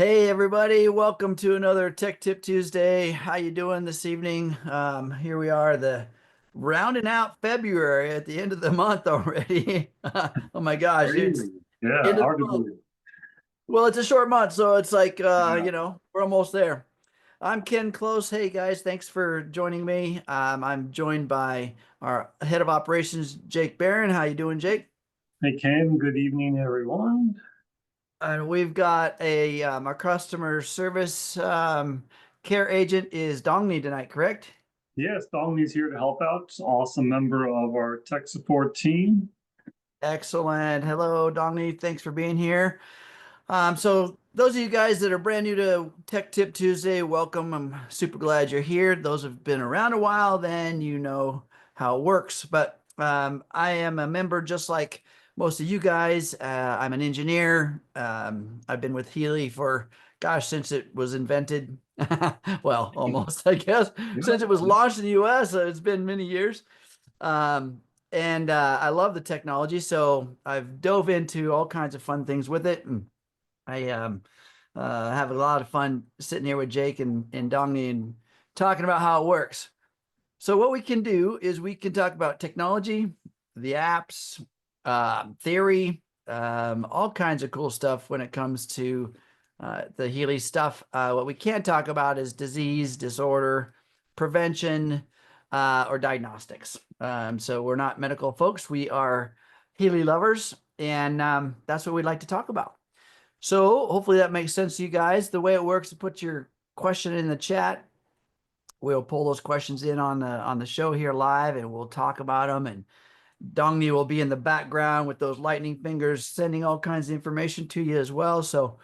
Hey everybody, welcome to another Tech Tip Tuesday. How you doing this evening? Here we are, the rounding out February at the end of the month already. Oh my gosh, it's Crazy. Yeah, end of hard the to month. believe. Well, it's a short month, so it's like Yeah. we're almost there. I'm Ken Close. Hey guys, thanks for joining me. I'm joined by our head of operations, Jake Barron. How you doing, Jake? Hey, Ken, good evening, everyone. And we've got our customer service care agent is Dongni tonight, correct? Yes, Dongni's here to help out. Awesome member of our tech support team. Excellent. Hello, Dongni. Thanks for being here. So those of you guys that are brand new to Tech Tip Tuesday, welcome. I'm super glad you're here. Those who've been around a while, then you know how it works. But I am a member just like most of you guys. I'm an engineer. I've been with Healy for, gosh, since it was invented. Well, almost, I guess, Yeah, since it was yeah. launched in the US. It's been many years. Um, and I love the technology, so I've dove into all kinds of fun things with it. And I have a lot of fun sitting here with Jake and Dongni and talking about how it works. So what we can do is we can talk about technology, the apps, theory, all kinds of cool stuff when it comes to the Healy stuff. What we can't talk about is disease, disorder, prevention, or diagnostics. So we're not medical folks. We are Healy lovers, and that's what we'd like to talk about. So hopefully that makes sense to you guys. The way it works is put your question in the chat. We'll pull those questions in on the show here live, and we'll talk about them. And Dongni will be in the background with those lightning fingers, sending all kinds of information to you as well. So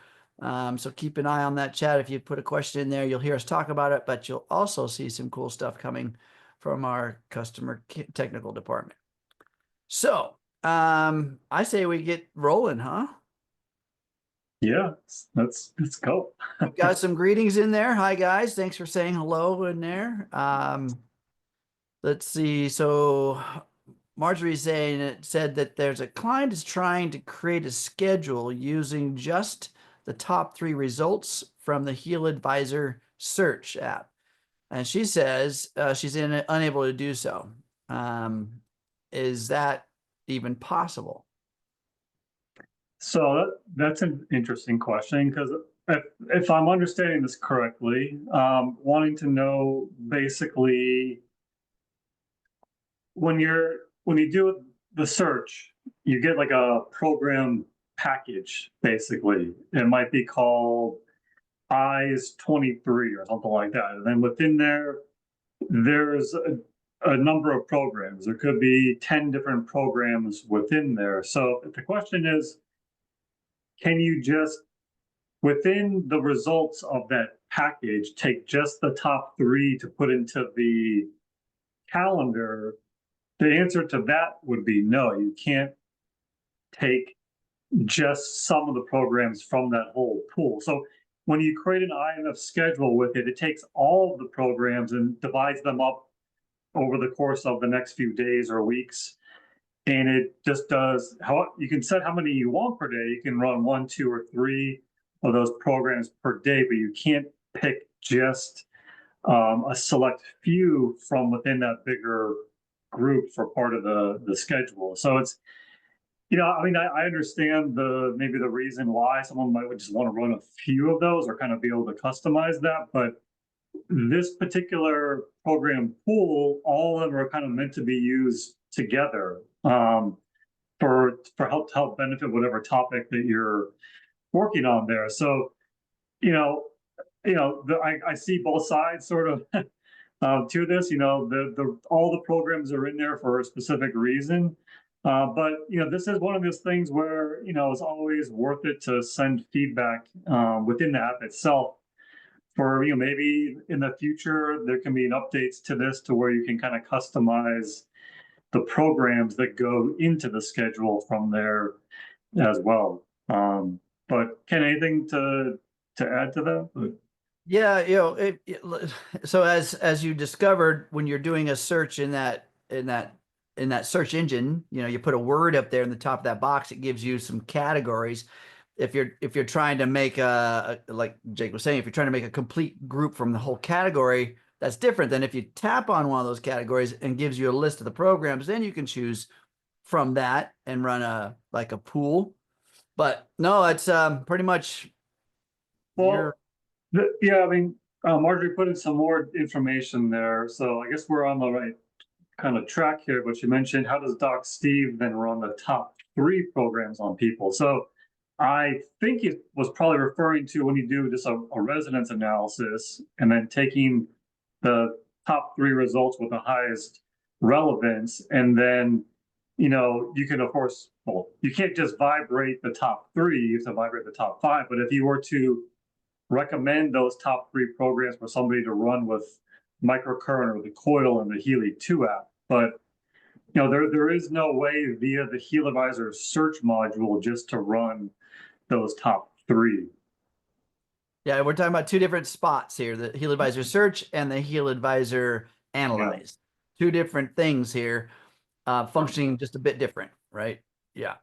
keep an eye on that chat. If you put a question in there, you'll hear us talk about it, but you'll also see some cool stuff coming from our customer technical department. So I say we get rolling, huh? Yeah, let's go. We've got some greetings in there. Hi guys, thanks for saying hello in there. Let's see. So Marjorie saying it said that there's a client is trying to create a schedule using just the top three results from the HealAdvisor Search app, and she says she's unable to do so. Is that even possible? So that's an interesting question because if I'm understanding this correctly, wanting to know basically when you do the search, you get like a program package, basically. It might be called eyes 23 or something like that. And then within there, there's a number of programs. There could be 10 different programs within there. So the question is, can you just, within the results of that package, take just the top three to put into the calendar? The answer to that would be no, you can't take just some of the programs from that whole pool. So when you create an IMF schedule with it, it takes all of the programs and divides them up over the course of the next few days or weeks. And it just does how you can set how many you want per day. You can run one, two, or three of those programs per day, but you can't pick just a select few from within that bigger group for part of the schedule. So it's I mean, I understand maybe the reason why someone might just want to run a few of those or kind of be able to customize that. But this particular program pool, all of them are kind of meant to be used together for help benefit whatever topic that you're working on there. So, you know, I see both sides sort of to this. The all the programs are in there for a specific reason. But this is one of those things where it's always worth it to send feedback within the app itself. For maybe in the future there can be an updates to this to where you can kind of customize the programs that go into the schedule from there as well. But Ken, anything to add to that? Yeah, so as you discovered when you're doing a search in that search engine, you put a word up there in the top of that box, it gives you some categories. if you're trying to make like Jake was saying, if you're trying to make a complete group from the whole category, that's different than if you tap on one of those categories and gives you a list of the programs. Then you can choose from that and run a pool. But no, it's pretty much Well, yeah, I mean, Marjorie put in some more information there, so I guess we're on the right kind of track here. But you mentioned, how does Doc Steve then run the top 3 programs on people? So I think it was probably referring to when you do just a resonance analysis and then taking the top 3 results with the highest relevance, and then you can, of course, well, you can't just vibrate the top 3, you have to vibrate the top 5. But if you were to recommend those top 3 programs for somebody to run with Microcurrent or the Coil and the Healy 2 app, but there is no way via the HealAdvisor Search Module just to run those top 3. Yeah, we're talking about 2 different spots here, the HealAdvisor Search and the HealAdvisor Analyze. 2 different things here, functioning just a bit different, right? Yeah.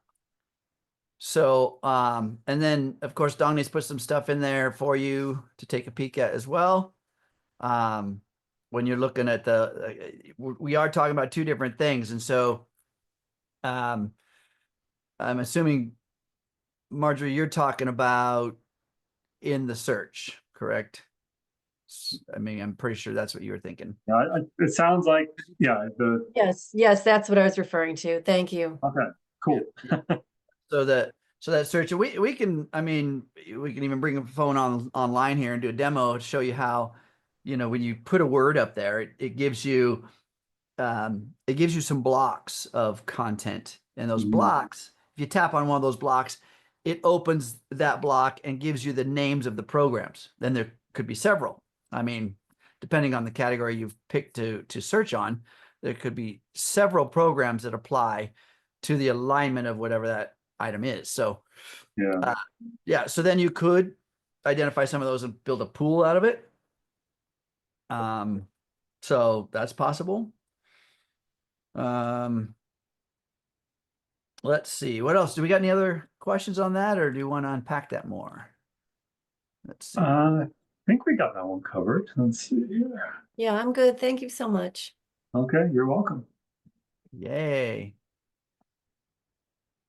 So, and then of course, Dongni's put some stuff in there for you to take a peek at as well. When you're looking at we are talking about 2 different things. And so, I'm assuming, Marjorie, you're talking about in the search, correct? I mean, I'm pretty sure that's what you were thinking. Yeah, it sounds like, yeah. Yes, that's what I was referring to. Thank you. Okay, cool. So that search, we can, I mean, we can even bring a phone online here and do a demo to show you how, when you put a word up there, it gives you some blocks of content, and those blocks, if you tap on one of those blocks, it opens that block and gives you the names of the programs. Then there could be several. I mean, depending on the category you've picked to search on, there could be several programs that apply to the alignment of whatever that item is. So yeah, so then you could identify some of those and build a pool out of it. So that's possible. Let's see, what else? Do we got any other questions on that, or do you want to unpack that more? Let's see. I think we got that one covered. Let's see here. Yeah, I'm good. Thank you so much. Okay, you're welcome. Yay.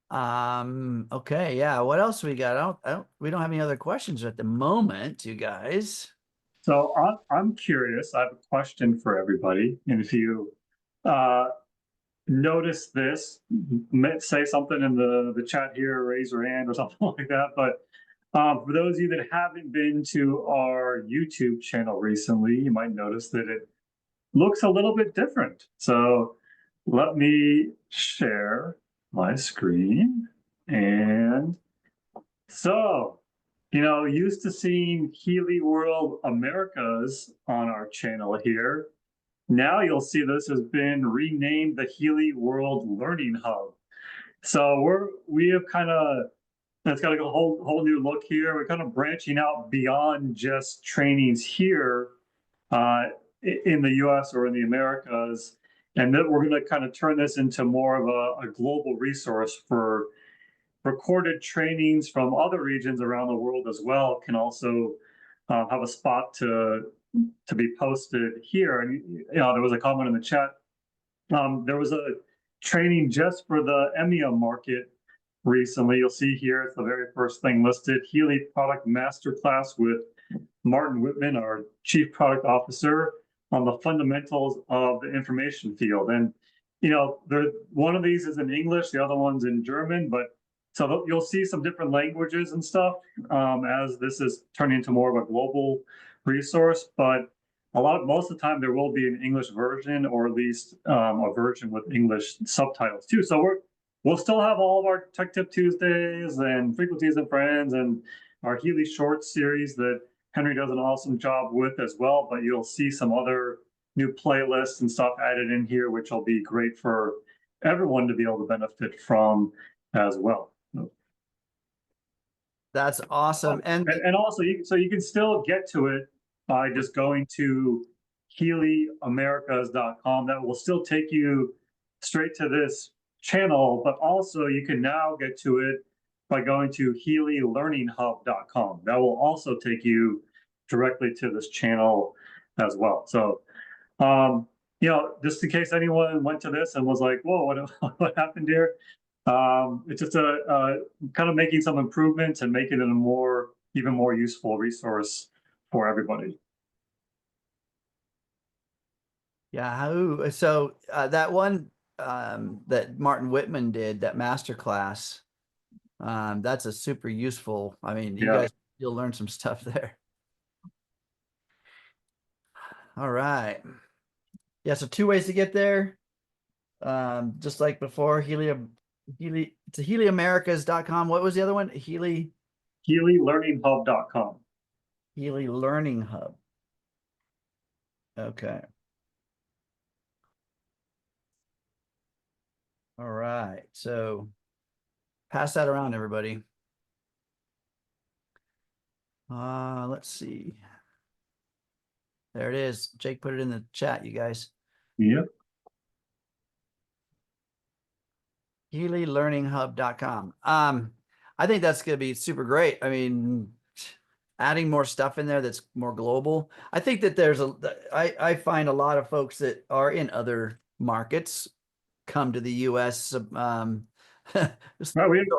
Okay, yeah, what else we got? We don't have any other questions at the moment, you guys. So I'm curious. I have a question for everybody, and if you notice this, say something in the chat here, raise your hand or something like that. But for those of you that haven't been to our YouTube channel recently, you might notice that it looks a little bit different. So let me share my screen. And so, used to seeing Healy World Americas on our channel here. Now you'll see this has been renamed the Healy World Learning Hub. So we have kind of, it's got a whole new look here. We're kind of branching out beyond just trainings here in the US or in the Americas. And then we're going to kind of turn this into more of a global resource for recorded trainings from other regions around the world as well. Can also have a spot to be posted here. And there was a comment in the chat. There was a training just for the EMEA market recently. You'll see here, it's the very first thing listed, Healy Product Masterclass with Martin Whitman, our Chief Product Officer, on the fundamentals of the information field. And one of these is in English, the other one's in German, but so you'll see some different languages and stuff as this is turning into more of a global resource. But most of the time there will be an English version, or at least a version with English subtitles too. So we'll still have all of our Tech Tip Tuesdays and Frequencies and Friends and our Healy Shorts series that Henry does an awesome job with as well. But you'll see some other new playlists and stuff added in here, which will be great for everyone to be able to benefit from as well. That's awesome. And also, you can still get to it by just going to healyamericas.com. That will still take you straight to this channel, but also you can now get to it by going to healylearninghub.com. That will also take you directly to this channel as well. So, just in case anyone went to this and was like, whoa, what happened here? It's just a kind of making some improvements and making it a even more useful resource for everybody. Yeah. So that one that Martin Whitman did, that masterclass, that's a super useful. I mean, you'll learn some stuff there. All right. Yeah. So 2 ways to get there. Just like before, it's HealyAmericas.com. What was the other one? HealyLearningHub.com. Healy Learning Hub. Okay. All right. So pass that around, everybody. Let's see. There it is. Jake put it in the chat, you guys. Yep. HealyLearningHub.com. I think that's going to be super great. I mean, adding more stuff in there that's more global. I think that I find a lot of folks that are in other markets come to the US. Right, we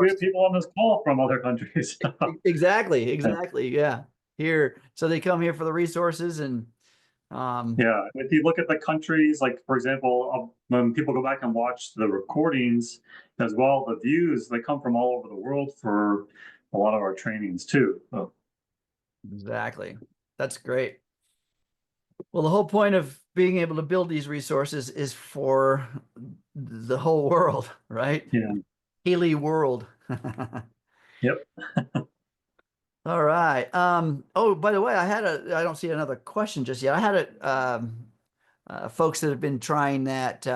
have people on this call from other countries. Exactly. Yeah. Here. So they come here for the resources and yeah, if you look at the countries, like for example, when people go back and watch the recordings as well, the views, they come from all over the world for a lot of our trainings too. So. Exactly. That's great. Well, the whole point of being able to build these resources is for the whole world, right? Yeah. Healy World. Yep. All right. Oh, by the way, I don't see another question just yet. I had folks that have been trying that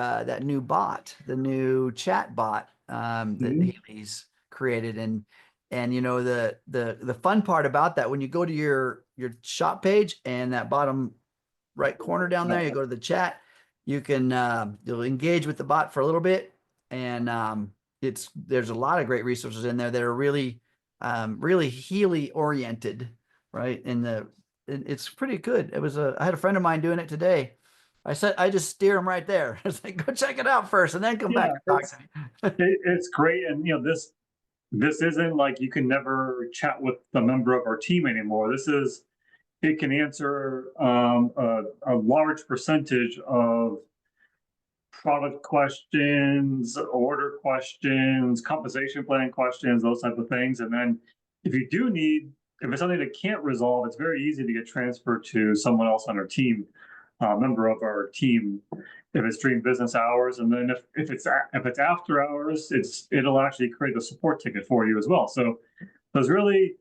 new bot, the new chat bot that Healy's created, and the fun part about that, when you go to your shop page and that bottom right corner down there, you go to the chat, you can you'll engage with the bot for a little bit, and there's a lot of great resources in there that are really Healy oriented, right? And it's pretty good. I had a friend of mine doing it today. I just steer him right there. It's like, go check it out first and then come back and talk to me. It's great. And this isn't like you can never chat with the member of our team anymore. It can answer a large percentage of product questions, order questions, compensation plan questions, those type of things. And then if it's something that can't resolve, it's very easy to get transferred to someone else on our team, member of our team, if it's during business hours. And then if it's after hours, it'll actually create a support ticket for you as well. So there's really,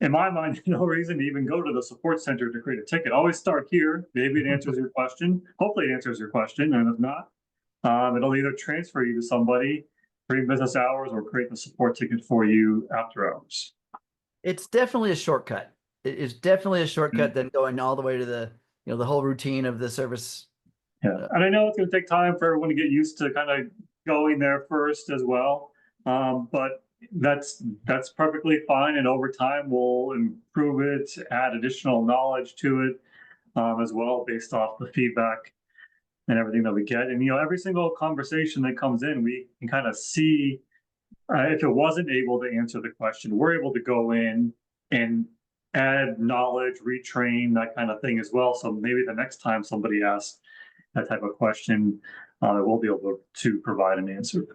in my mind, no reason to even go to the support center to create a ticket. Always start here. Maybe it answers your question. Hopefully it answers your question. And if not, it'll either transfer you to somebody during business hours or create the support ticket for you after hours. It's definitely a shortcut. It is definitely a shortcut than going all the way to the whole routine of the service. Yeah, and I know it's going to take time for everyone to get used to kind of going there first as well. But that's perfectly fine, and over time we'll improve it, add additional knowledge to it as well, based off the feedback and everything that we get. And every single conversation that comes in, we can kind of see if it wasn't able to answer the question, we're able to go in and add knowledge, retrain, that kind of thing as well. So maybe the next time somebody asks that type of question, we'll be able to provide an answer.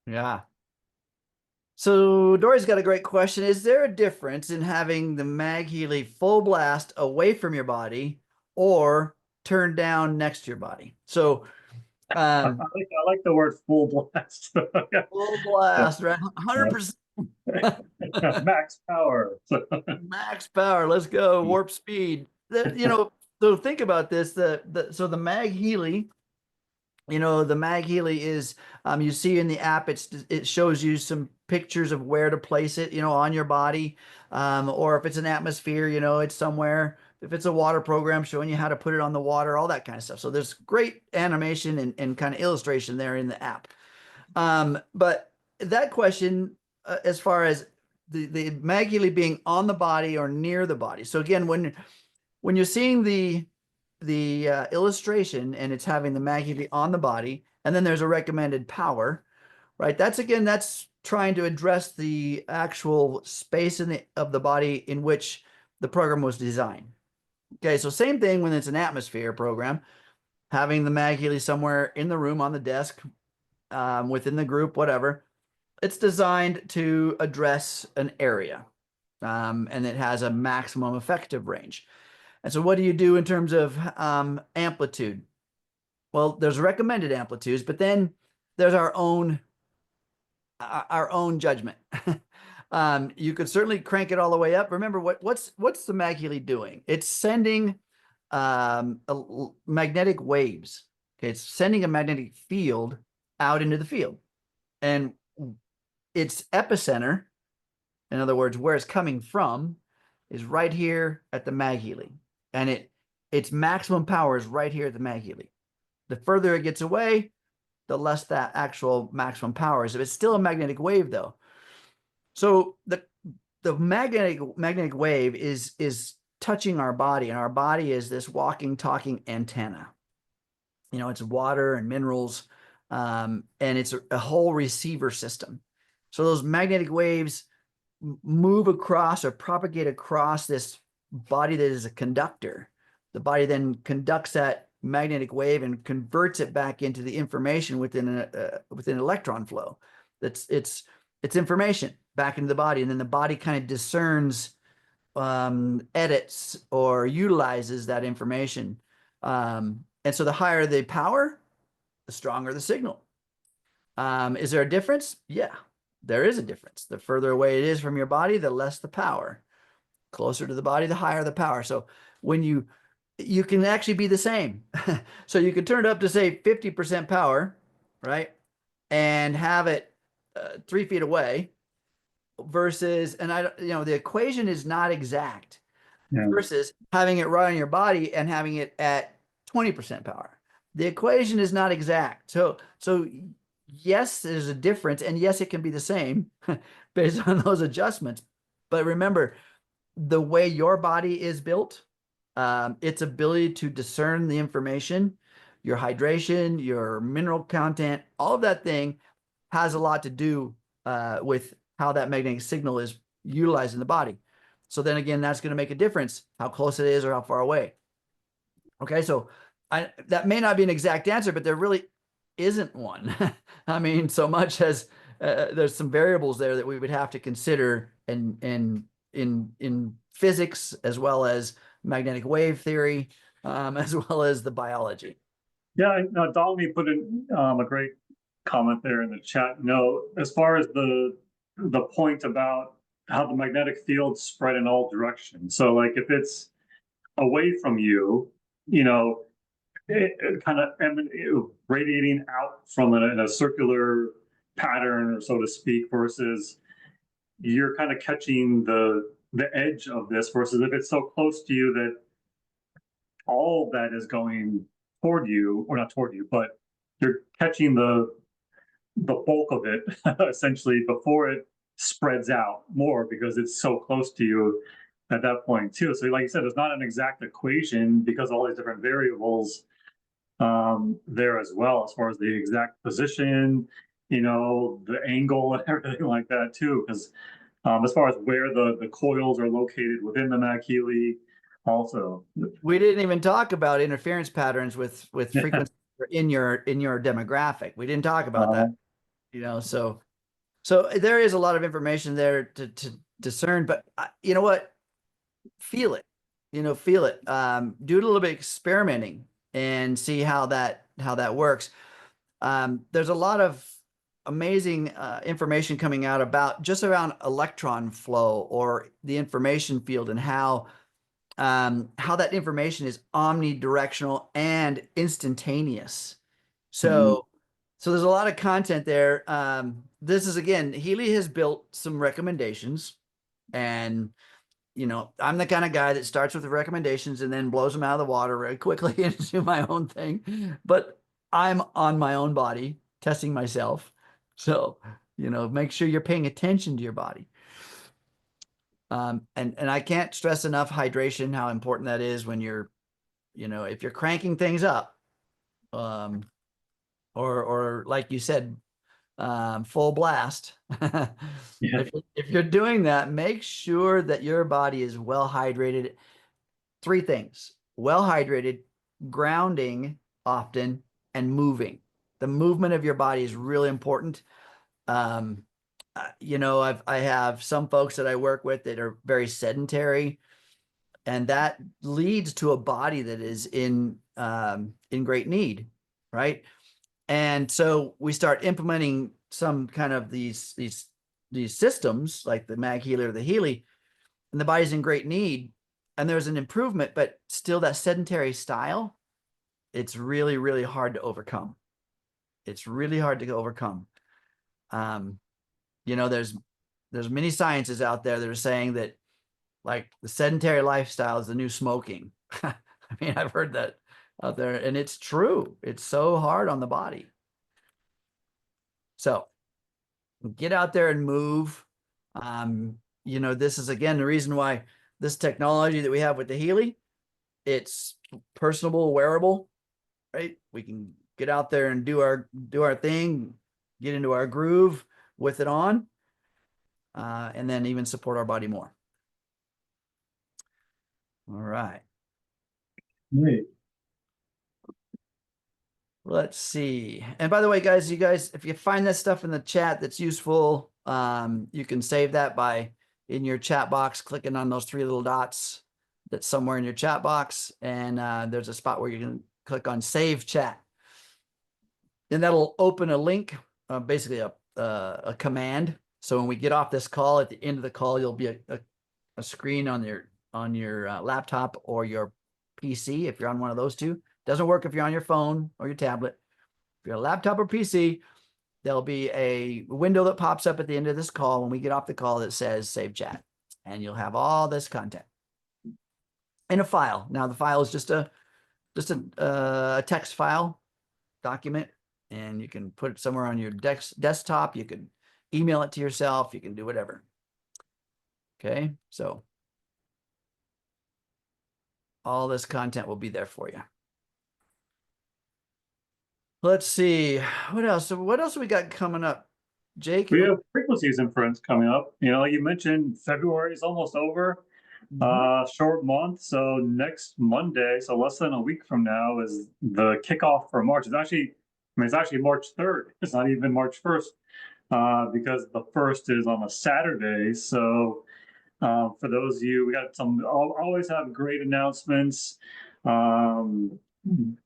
Yeah. So Dory's got a great question. Is there a difference in having the MagHealy full blast away from your body or turned down next to your body? So I like the word full blast. full blast, right? 100%. Max power. Max power. Let's go. Warp speed. So think about this. So the MagHealy, the MagHealy is, you see in the app, it shows you some pictures of where to place it, on your body. Or if it's an atmosphere, it's somewhere. If it's a water program, showing you how to put it on the water, all that kind of stuff. So there's great animation and kind of illustration there in the app. But that question, as far as the MagHealy being on the body or near the body. So again, when you're seeing the illustration and it's having the MagHealy on the body, and then there's a recommended power, right? That's trying to address the actual space of the body in which the program was designed. Okay, so same thing when it's an atmosphere program, having the MagHealy somewhere in the room on the desk, within the group, whatever. It's designed to address an area, and it has a maximum effective range. And so what do you do in terms of amplitude? Well, there's recommended amplitudes, but then there's our own judgment. You could certainly crank it all the way up. Remember, what's the MagHealy doing? It's sending magnetic waves. Okay, it's sending a magnetic field out into the field, and its epicenter, in other words, where it's coming from, is right here at the MagHealy, and its maximum power is right here at the MagHealy. The further it gets away, the less that actual maximum power is. If it's still a magnetic wave, though. So the magnetic wave is touching our body, and our body is this walking, talking antenna. You know, it's water and minerals, and it's a whole receiver system. So those magnetic waves move across or propagate across this body that is a conductor. The body then conducts that magnetic wave and converts it back into the information within electron flow. It's information back into the body, and then the body kind of discerns, edits or utilizes that information. And so the higher the power, the stronger the signal. Is there a difference? Yeah, there is a difference. The further away it is from your body, the less the power. Closer to the body, the higher the power. So when you can actually be the same. So you could turn it up to say 50% power, right? And have it 3 feet away versus, and the equation is not exact, versus having it right on your body and having it at 20% power. The equation is not exact. So yes, there's a difference, and yes, it can be the same based on those adjustments. But remember, the way your body is built, its ability to discern the information, your hydration, your mineral content, all of that thing has a lot to do with how that magnetic signal is utilized in the body. So then again, that's going to make a difference how close it is or how far away. Okay, so that may not be an exact answer, but there really isn't one. I mean, so much as there's some variables there that we would have to consider in physics, as well as magnetic wave theory, as well as the biology. Yeah, Dolly put in a great comment there in the chat. As far as the point about how the magnetic field spread in all directions. So like if it's away from you, it kind of radiating out from in a circular pattern, or so to speak, versus you're kind of catching the edge of this, versus if it's so close to you that all of that is going toward you, or not toward you, but you're catching the bulk of it essentially before it spreads out more, because it's so close to you at that point too. So like you said, it's not an exact equation because all these different variables there as well, as far as the exact position, the angle and everything like that too. Because as far as where the coils are located within the MagHealy, also. We didn't even talk about interference patterns with frequency in your demographic. We didn't talk about that. So there is a lot of information there to discern, but you know what? Feel it. Feel it. Do a little bit of experimenting and see how that works. There's a lot of amazing information coming out about around electron flow or the information field, and how that information is omnidirectional and instantaneous. So there's a lot of content there. This is, again, Healy has built some recommendations, and I'm the kind of guy that starts with the recommendations and then blows them out of the water very quickly and do my own thing. But I'm on my own body testing myself. So You know, make sure you're paying attention to your body. And I can't stress enough hydration, how important that is when you're, you know, if you're cranking things up, or like you said, full blast. Yeah. If you're doing that, make sure that your body is well hydrated. Three things: well hydrated, grounding often, and moving. The movement of your body is really important. You know, I have some folks that I work with that are very sedentary, and that leads to a body that is in great need, right? And so we start implementing some kind of these systems like the MagHealy or the Healy, and the body's in great need, and there's an improvement, but still that sedentary style, it's really, really hard to overcome. It's really hard to overcome. You know, there's many sciences out there that are saying that like the sedentary lifestyle is the new smoking. I mean, I've heard that out there, and it's true. It's so hard on the body. So get out there and move. You know, this is again the reason why this technology that we have with the Healy, it's personable, wearable, right? We can get out there and do our thing, get into our groove with it on, and then even support our body more. All right. Great. Let's see. And by the way, guys, you guys, if you find that stuff in the chat that's useful, you can save that by in your chat box, clicking on those three little dots that's somewhere in your chat box. And there's a spot where you can click on save chat. And that'll open a link, basically a command. So when we get off this call, at the end of the call, you'll be a screen on your laptop or your PC if you're on one of those two. Doesn't work if you're on your phone or your tablet. If you're a laptop or PC, there'll be a window that pops up at the end of this call when we get off the call that says save chat, and you'll have all this content in a file. Now the file is just a text file document, and you can put it somewhere on your desktop. You can email it to yourself. You can do whatever. Okay, so all this content will be there for you. Let's see. What else? What else we got coming up, Jake? We have frequencies and friends coming up. You know, you mentioned February is almost over. Short month. So next Monday, so less than a week from now, is the kickoff for March. It's actually, it's actually March 3rd. It's not even March 1st, because the 1st is on a Saturday. So for those of you, we got some, always have great announcements,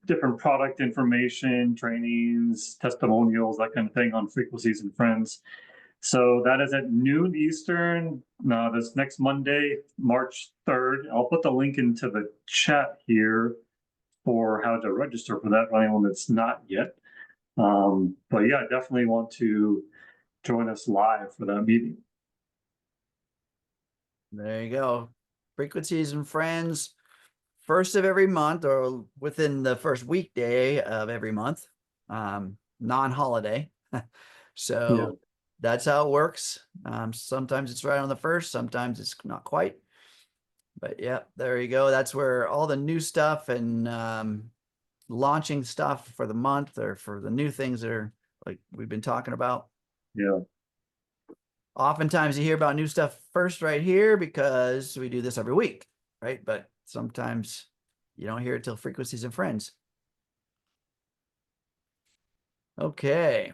different product information, trainings, testimonials, that kind of thing on Frequencies and Friends. So that is at noon Eastern, this next Monday, March 3rd. I'll put the link into the chat here for how to register for that for anyone that's not yet. But yeah, definitely want to join us live for that meeting. There you go. Frequencies and Friends, first of every month or within the first weekday of every month, non-holiday. So Yeah. that's how it works. Sometimes it's right on the 1st, sometimes it's not quite. But yeah, there you go. That's where all the new stuff and launching stuff for the month or for the new things that are like we've been talking about. Yeah. Oftentimes you hear about new stuff first right here because we do this every week, right? But sometimes you don't hear it till Frequencies and Friends. Okay.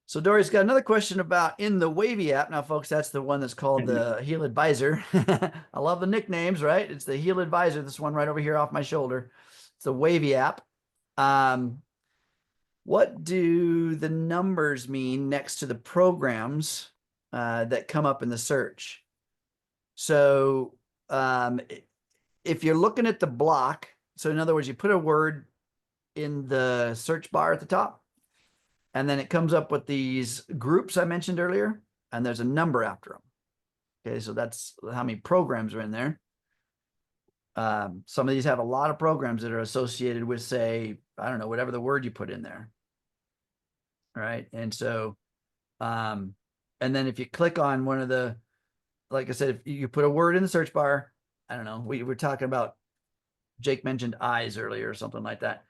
So Dory's got another question about in the Wavy app. Now, folks, that's the one that's called the HealAdvisor. I love the nicknames, right? It's the HealAdvisor, this one right over here off my shoulder. It's the Wavy app. What do the numbers mean next to the programs that come up in the search? So if you're looking at the block, so in other words, you put a word in the search bar at the top, and then it comes up with these groups I mentioned earlier, and there's a number after them. Okay, so that's how many programs are in there. Some of these have a lot of programs that are associated with, say, I don't know, whatever the word you put in there. All right, and so And then if you click on one of the, like I said, if you put a word in the search bar, I don't know, we were talking about, Jake mentioned eyes earlier or something like that.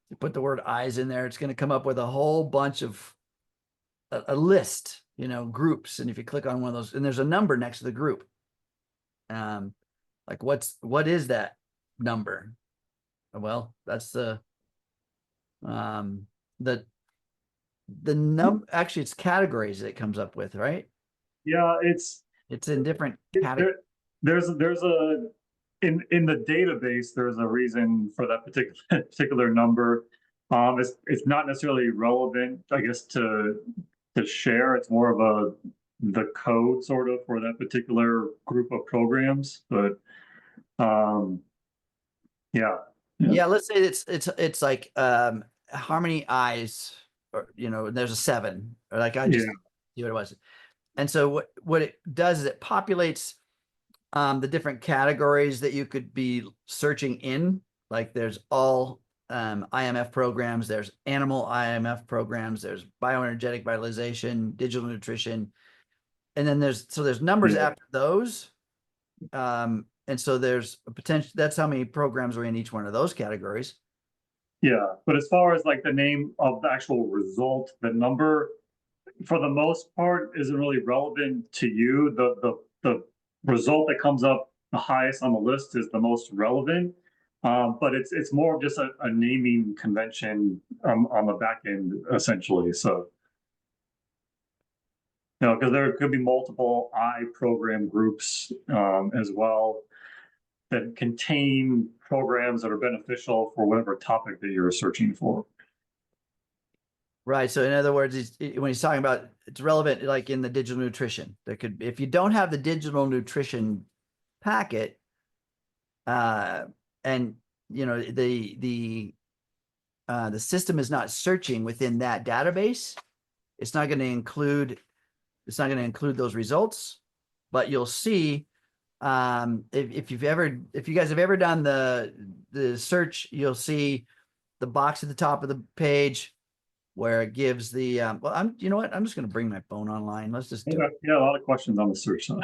You put the word eyes in there, it's going to come up with a whole bunch of a list, groups. And if you click on one of those, and there's a number next to the group, like what is that number? Well, that's the actually it's categories that it comes up with, right? Yeah, It's in different categories. there's a in the database, there's a reason for that particular number. It's not necessarily relevant, I guess, to share. It's more of the code sort of for that particular group of programs. But yeah. Yeah, let's say it's like how many eyes, or there's a 7, or like I just see what it was. And so what it does is it populates the different categories that you could be searching in. Like there's all IMF programs, there's animal IMF programs, there's bioenergetic vitalization, digital nutrition, and then there's numbers after those. And so there's a potential, that's how many programs are in each one of those categories. Yeah, but as far as like the name of the actual result, the number, for the most part, isn't really relevant to you. The result that comes up the highest on the list is the most relevant. But it's more of just a naming convention on the back end, essentially. So, because there could be multiple I program groups as well that contain programs that are beneficial for whatever topic that you're searching for. Right. So in other words, when he's talking about it's relevant, like in the digital nutrition, there could, if you don't have the digital nutrition packet, and the system is not searching within that database, it's not going to include those results. But you'll see, if you guys have ever done the search, you'll see the box at the top of the page where it gives the well, I'm just going to bring my phone online. Let's just do it. Yeah, a lot of questions on the search side.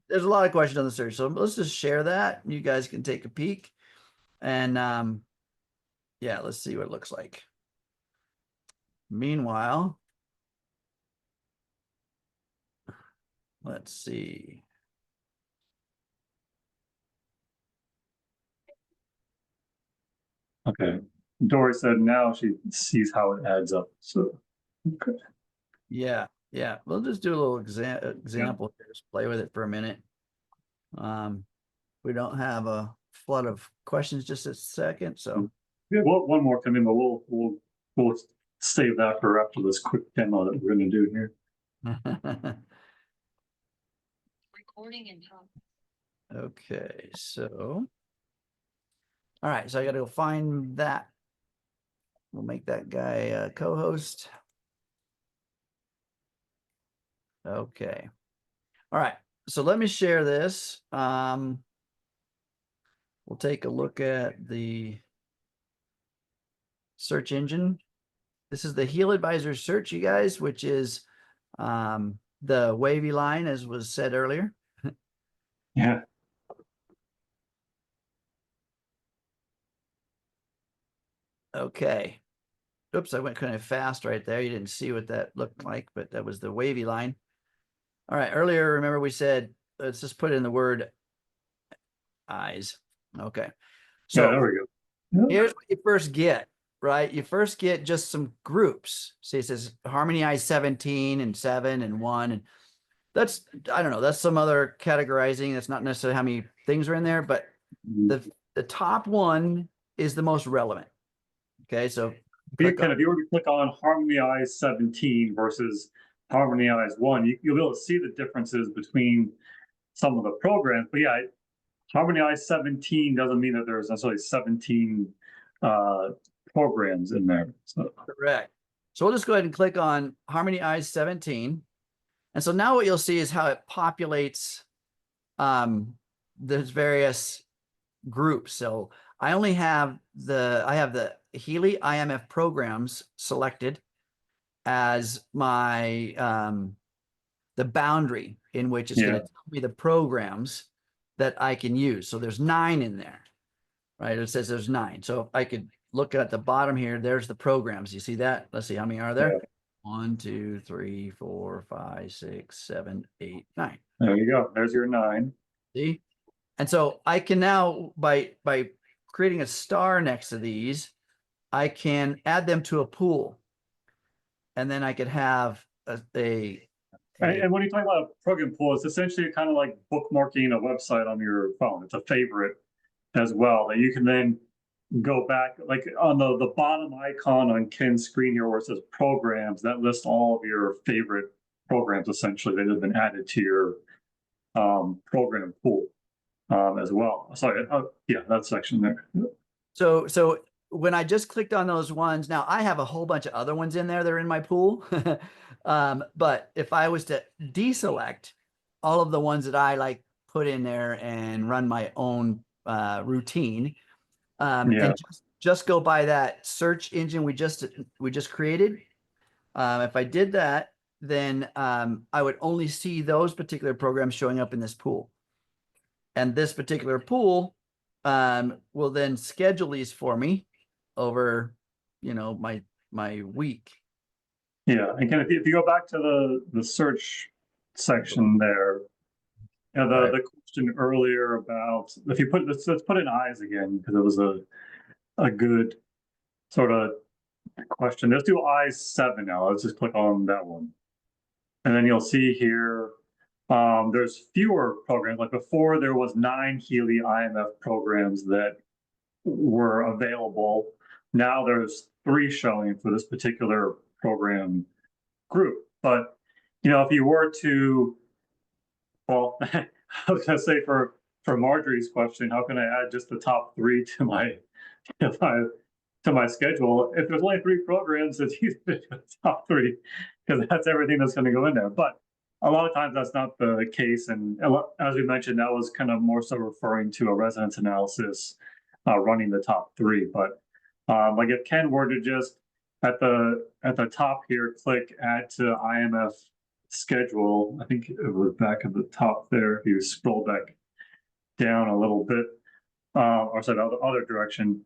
There's a lot of questions on the search, so let's just share that. You guys can take a peek, and yeah, let's see what it looks like. Meanwhile, let's see. Okay. Dory said now she sees how it adds up. So, okay. Yeah. We'll just do a little example here. Just play with it for a minute. We don't have a flood of questions just a second, so Yeah, well, one more coming, but we'll save that for after this quick demo that we're going to do here. Recording in progress. Okay, so all right, so I got to go find that. We'll make that guy a co-host. Okay. All right. So let me share this. We'll take a look at the search engine. This is the HealAdvisor Search, you guys, which is the wavy line, as was said earlier. Yeah. Okay. Oops, I went kind of fast right there. You didn't see what that looked like, but that was the wavy line. All right. Earlier, remember we said, let's just put in the word eyes. Okay. So yeah, there we go. here's what you first get, right? You first get just some groups. See, it says Harmony Eyes 17 and 7 and 1. And that's, I don't know, that's some other categorizing. That's not necessarily how many things are in there, but the top one is the most relevant. Okay, so if you were to click on Harmony Eyes 17 versus Harmony Eyes 1, you'll be able to see the differences between some of the programs. But yeah, Harmony Eyes 17 doesn't mean that there's necessarily 17 programs in there. So. Correct. So we'll just go ahead and click on Harmony Eyes 17. And so now what you'll see is how it populates there's various groups. So I have the Healy IMF programs selected. as my the boundary in which it's going to tell me the programs that I can use. So there's 9 in there, right? It says there's 9. So if I could look at the bottom here, there's the programs. You see that? Let's see how many are there. 1, 2, 3, 4, 5, 6, 7, 8, 9. There you go. There's your 9. See? And so I can now, by creating a star next to these, I can add them to a pool. And then I could have And when you talk about a program pool, it's essentially kind of like bookmarking a website on your phone. It's a favorite as well that you can then go back, like on the bottom icon on Ken's screen here where it says programs, that lists all of your favorite programs essentially that have been added to your program pool as well. Sorry, yeah, that section there. So when I just clicked on those ones, now I have a whole bunch of other ones in there that are in my pool. But if I was to deselect all of the ones that I like put in there and run my own routine, and just go by that search engine we just created. If I did that, then I would only see those particular programs showing up in this pool. And this particular pool will then schedule these for me over, my week. Yeah, and if you go back to the search section there, the question earlier about if you put let's put in eyes again because it was a good sort of question. Let's do eyes 7 now. Let's just click on that one, and then you'll see here there's fewer programs. Like before, there was 9 Healy IMF programs that were available. Now there's 3 showing for this particular program group. But if you were to, well, I was gonna say for Marjorie's question, how can I add just the top 3 to my schedule? If there's only 3 programs, it's easy to do the top 3 because that's everything that's going to go in there. But a lot of times that's not the case, and as we mentioned, that was kind of more so referring to a resonance analysis running the top 3. But like if Ken were to just at the top here click add to IMF schedule, I think it was back at the top there. If you scroll back down a little bit, or sorry, the other direction,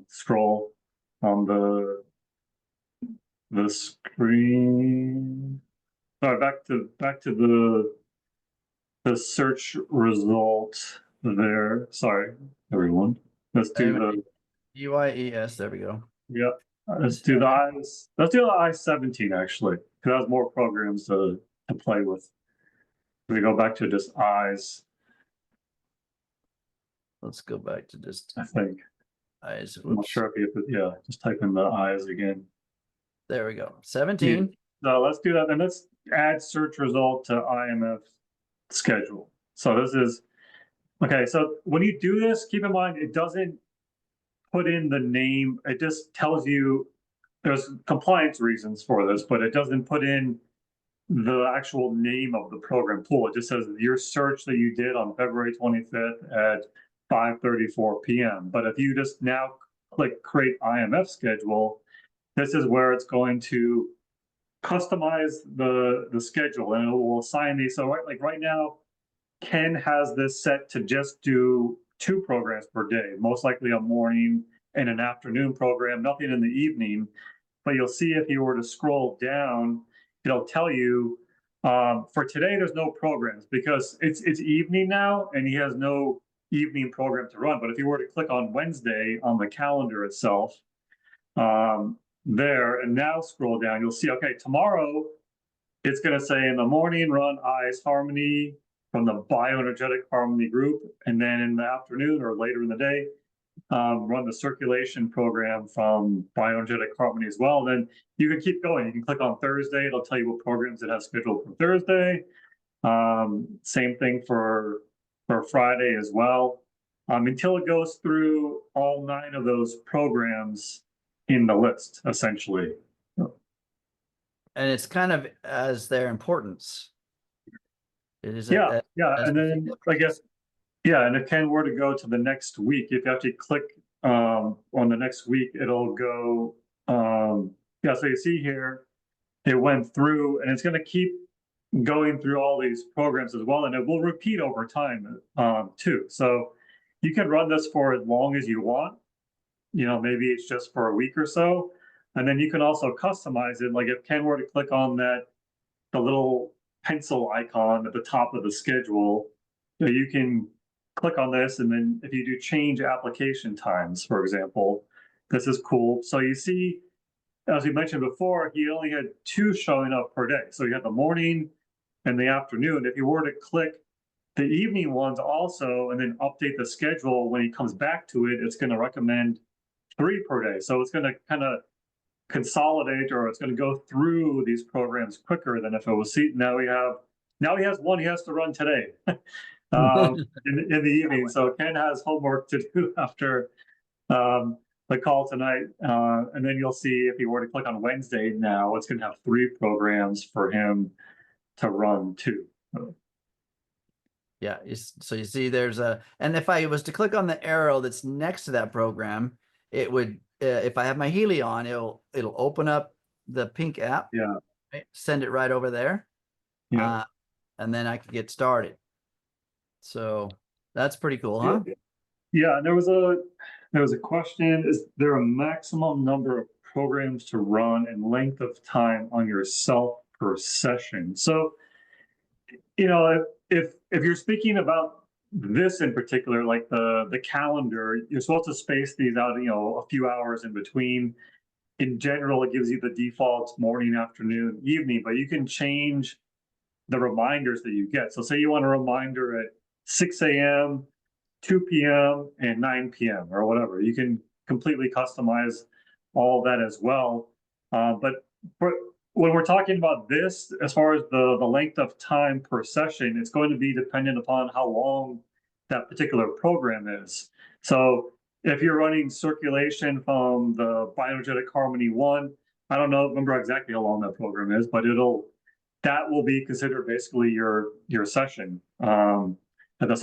scroll on the screen. Sorry, back to the search result there. Sorry, everyone. Let's do the UIES. There we go. Yeah. Let's do the eyes. Let's do the eyes 17 actually, because has more programs to play with. We go back to just eyes. Let's go back to just I think eyes. I'm not sure if you have just type in the eyes again. There we go. 17. So let's do that, and let's add search result to IMF schedule. So this is okay. So when you do this, keep in mind it doesn't put in the name. It just tells you there's compliance reasons for this, but it doesn't put in the actual name of the program pool. It just says your search that you did on February 25th at 5:34 p.m. But if you just now click create IMF schedule, this is where it's going to customize the schedule, and it will assign these. So right now, Ken has this set to just do 2 programs per day, most likely a morning and an afternoon program, nothing in the evening. But you'll see if you were to scroll down, it'll tell you for today there's no programs because it's evening now and he has no evening program to run. But if you were to click on Wednesday on the calendar itself, there and now scroll down, you'll see, okay, tomorrow it's going to say in the morning run eyes harmony from the bioenergetic harmony group, and then in the afternoon or later in the day run the circulation program from bioenergetic harmony as well. Then you can keep going. You can click on Thursday, it'll tell you what programs it has scheduled for Thursday. Same thing for Friday as well, until it goes through all 9 of those programs in the list, essentially. And it's kind of as their importance. It is. Yeah. And then I guess, and if Ken were to go to the next week, if you actually click on the next week, it'll go Yeah, so you see here, it went through, and it's going to keep going through all these programs as well, and it will repeat over time too. So you can run this for as long as you want. Maybe it's just for a week or so, and then you can also customize it. Like if Ken were to click on the little pencil icon at the top of the schedule, you can click on this, and then if you do change application times, for example, this is cool. So you see, as we mentioned before, he only had 2 showing up per day. So you had the morning and the afternoon. If you were to click the evening ones also and then update the schedule when he comes back to it, it's going to recommend 3 per day. So it's going to kind of consolidate, or it's going to go through these programs quicker than if it was now he has one he has to run today in the evening. So Ken has homework to do after the call tonight, and then you'll see if you were to click on Wednesday now, it's going to have 3 programs for him to run too. Yeah, so you see there's and if I was to click on the arrow that's next to that program, it would, if I have my Healy on, it'll open up the pink app, Yeah, right? Send it right over there, yeah. and then I can get started. So that's pretty cool, huh? Yeah, and there was a question: is there a maximum number of programs to run and length of time on yourself per session? So, if you're speaking about this in particular, like the calendar, you're supposed to space these out, a few hours in between. In general, it gives you the default morning, afternoon, evening, but you can change the reminders that you get. So say you want a reminder at 6 a.m., 2 p.m., and 9 p.m. or whatever. You can completely customize all that as well. But when we're talking about this, as far as the length of time per session, it's going to be dependent upon how long that particular program is. So if you're running circulation from the Bioenergetic Harmony 1, I don't remember exactly how long that program is, but that will be considered basically your session. So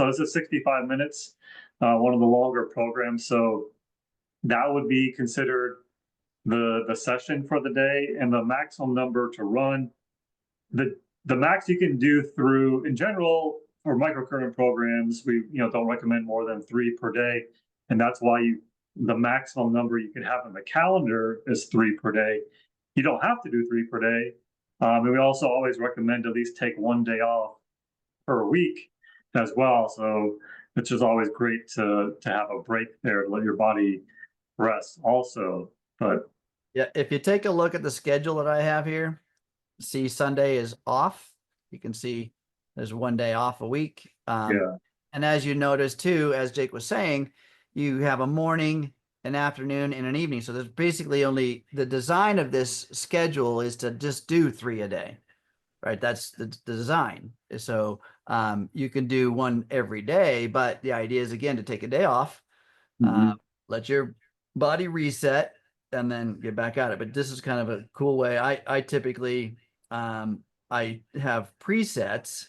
this is 65 minutes, one of the longer programs. So that would be considered the session for the day, and the maximum number to run. The max you can do through, in general, for microcurrent programs, we don't recommend more than 3 per day, and that's why the maximum number you can have in the calendar is 3 per day. You don't have to do 3 per day, and we also always recommend at least take 1 day off per week as well. So it's just always great to have a break there to let your body rest also. But Yeah, if you take a look at the schedule that I have here, see Sunday is off. You can see there's 1 day off a week. yeah, And as you notice too, as Jake was saying, you have a morning, an afternoon, and an evening. So there's basically only, the design of this schedule is to just do 3 a day, right? That's the design. So you can do 1 every day, but the idea is, again, to take a day off, let your body reset, and then get back at it. But this is kind of a cool way. I typically, I have presets.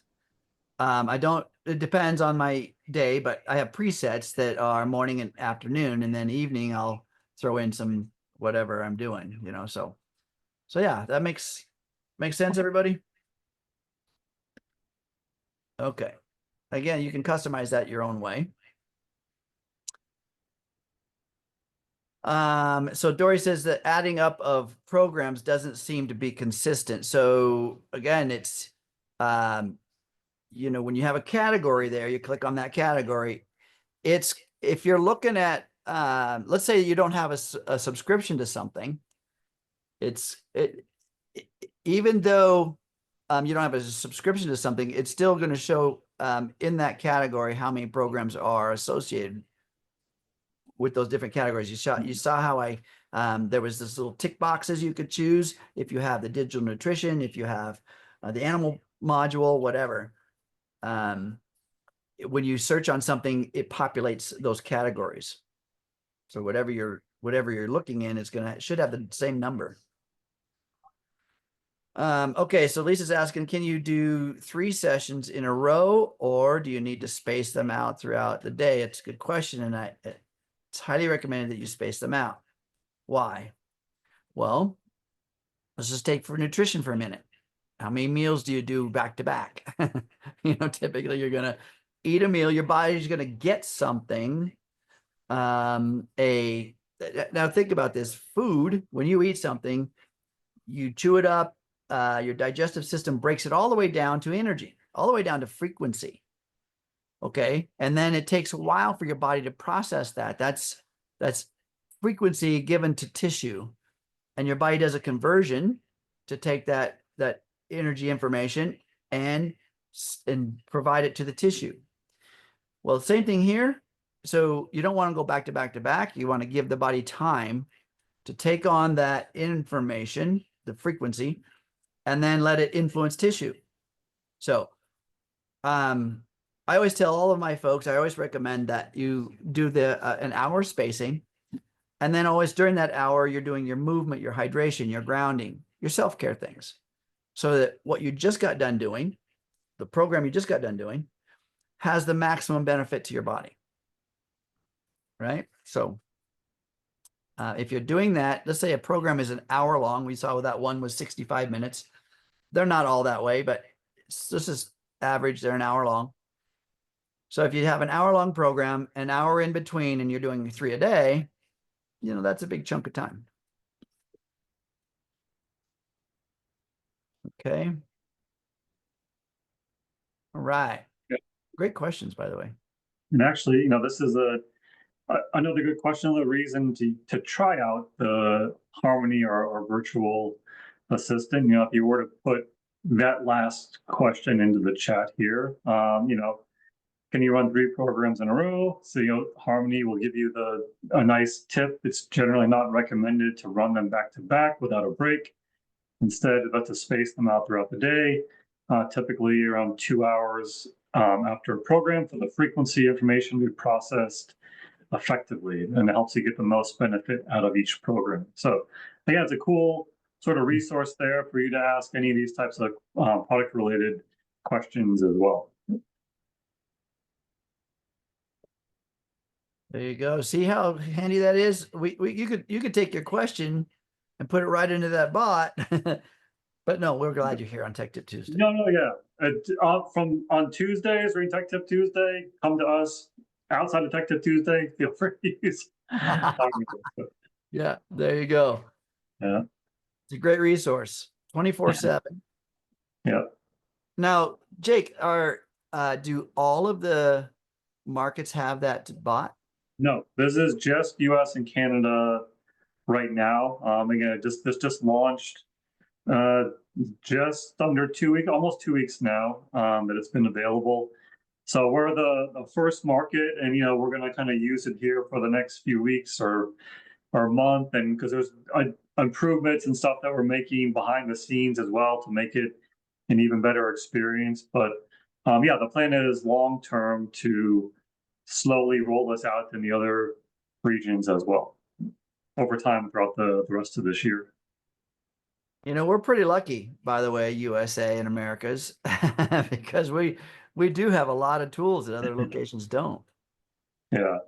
I don't, it depends on my day, but I have presets that are morning and afternoon, and then evening I'll throw in some whatever I'm doing, so yeah, that makes sense, everybody. Okay. Again, you can customize that your own way. So Dory says that adding up of programs doesn't seem to be consistent. So again, it's, when you have a category there, you click on that category. It's, if you're looking at, let's say you don't have a subscription to something, even though you don't have a subscription to something, it's still going to show in that category how many programs are associated with those different categories. You saw how there was this little tick boxes you could choose if you have the digital nutrition, if you have the animal module, whatever. When you search on something, it populates those categories. So whatever you're looking in, should have the same number. Okay, so Lisa's asking, can you do 3 sessions in a row, or do you need to space them out throughout the day? It's a good question, and it's highly recommended that you space them out. Why? Well, Let's just take for nutrition for a minute. How many meals do you do back to back? Typically you're going to eat a meal. Your body's going to get something. Now think about this. Food, when you eat something, you chew it up. Your digestive system breaks it all the way down to energy, all the way down to frequency. Okay. And then it takes a while for your body to process that. That's frequency given to tissue. And your body does a conversion to take that energy information and provide it to the tissue. Well, same thing here. So you don't want to go back to back to back. You want to give the body time to take on that information, the frequency, and then let it influence tissue. So I always tell all of my folks, I always recommend that you do an hour spacing. And then always during that hour, you're doing your movement, your hydration, your grounding, your self-care things. So that what you just got done doing, the program you just got done doing, has the maximum benefit to your body. Right? So if you're doing that, let's say a program is an hour long. We saw that one was 65 minutes. They're not all that way, but this is average. They're an hour long. So if you have an hour long program, an hour in between, and you're doing 3 a day, that's a big chunk of time. Okay. All right. Yeah. Great questions, by the way. And actually, this is another good question. Another reason to try out the Harmony or virtual assistant. If you were to put that last question into the chat here, can you run 3 programs in a row? So, Harmony will give you a nice tip. It's generally not recommended to run them back to back without a break. Instead, about to space them out throughout the day, typically around 2 hours after a program for the frequency information to be processed effectively, and it helps you get the most benefit out of each program. So again, it's a cool sort of resource there for you to ask any of these types of product related questions as well. There you go. See how handy that is? You could take your question and put it right into that bot. But no, we're glad you're here on Tech Tip Tuesday. No, yeah. On Tuesdays, during Tech Tip Tuesday, come to us. Outside of Tech Tip Tuesday, feel free to use. Yeah, there you go. Yeah. It's a great resource, 24/7. Yeah. Now, Jake, do all of the markets have that bot? No, this is just US and Canada right now. Again, this just launched just under 2 weeks, almost 2 weeks now that it's been available. So we're the first market, and we're going to kind of use it here for the next few weeks or month, and because there's improvements and stuff that we're making behind the scenes as well to make it an even better experience. But yeah, the plan is long term to slowly roll this out in the other regions as well over time throughout the rest of this year. We're pretty lucky, by the way, USA and Americas, because we do have a lot of tools that other locations don't. Yeah.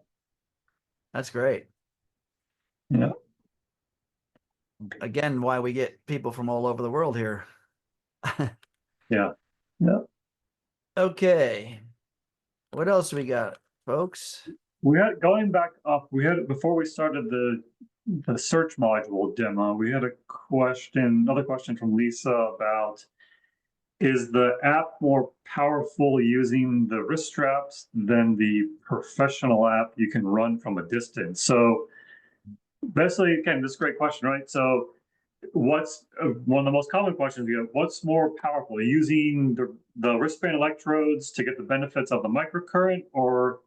That's great. Yeah. Again, why we get people from all over the world here. Yeah. Yeah. Okay. What else we got, folks? We had, going back up, before we started the search module demo, we had another question from Lisa about, is the app more powerful using the wrist straps than the professional app you can run from a distance? So basically, again, this is a great question, right? So what's one of the most common questions we get, what's more powerful, using the wristband electrodes to get the benefits of the microcurrent, or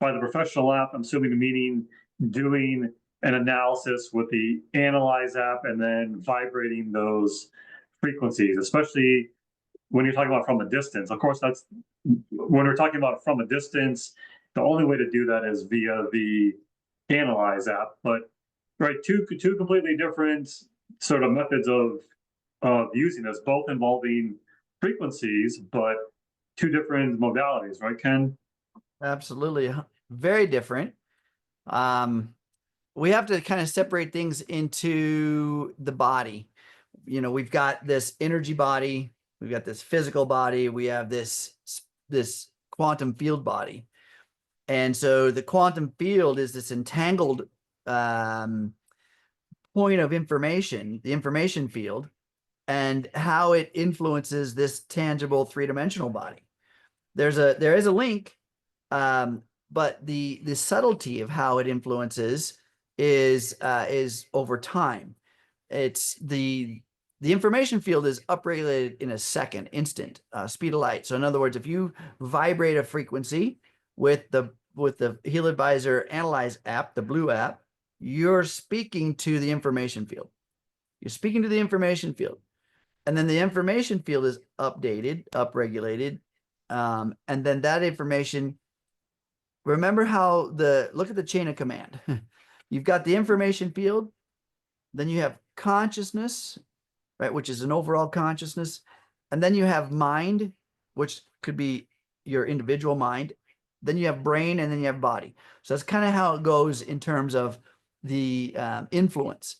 by the professional app, I'm assuming meaning doing an analysis with the Analyse app and then vibrating those frequencies, especially when you're talking about from a distance. Of course, that's when we're talking about from a distance, the only way to do that is via the Analyse app. But right, two completely different sort of methods of using this, both involving frequencies, but 2 different modalities, right, Ken? Absolutely. Very different. We have to kind of separate things into the body. we've got this energy body, we've got this physical body, we have this quantum field body. And so the quantum field is this entangled point of information, the information field, and how it influences this tangible three-dimensional body. There is a link, but the subtlety of how it influences is over time. It's the information field is upregulated in a second, instant, speed of light. So in other words, if you vibrate a frequency with the HealAdvisor Analyse app, the blue app, you're speaking to the information field. You're speaking to the information field. And then the information field is updated, upregulated. And then that information, remember how look at the chain of command. You've got the information field, then you have consciousness, right, which is an overall consciousness. And then you have mind, which could be your individual mind. Then you have brain, and then you have body. So that's kind of how it goes in terms of the influence.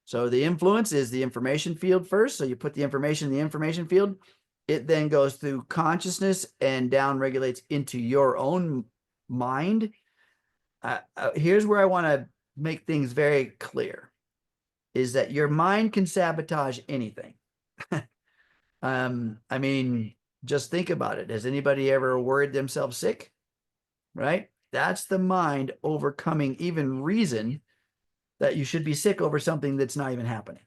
So the influence is the information field first. So you put the information in the information field. It then goes through consciousness and down regulates into your own mind. Here's where I want to make things very clear, is that your mind can sabotage anything. I mean, just think about it. Has anybody ever worried themselves sick? Right? That's the mind overcoming even reason that you should be sick over something that's not even happening.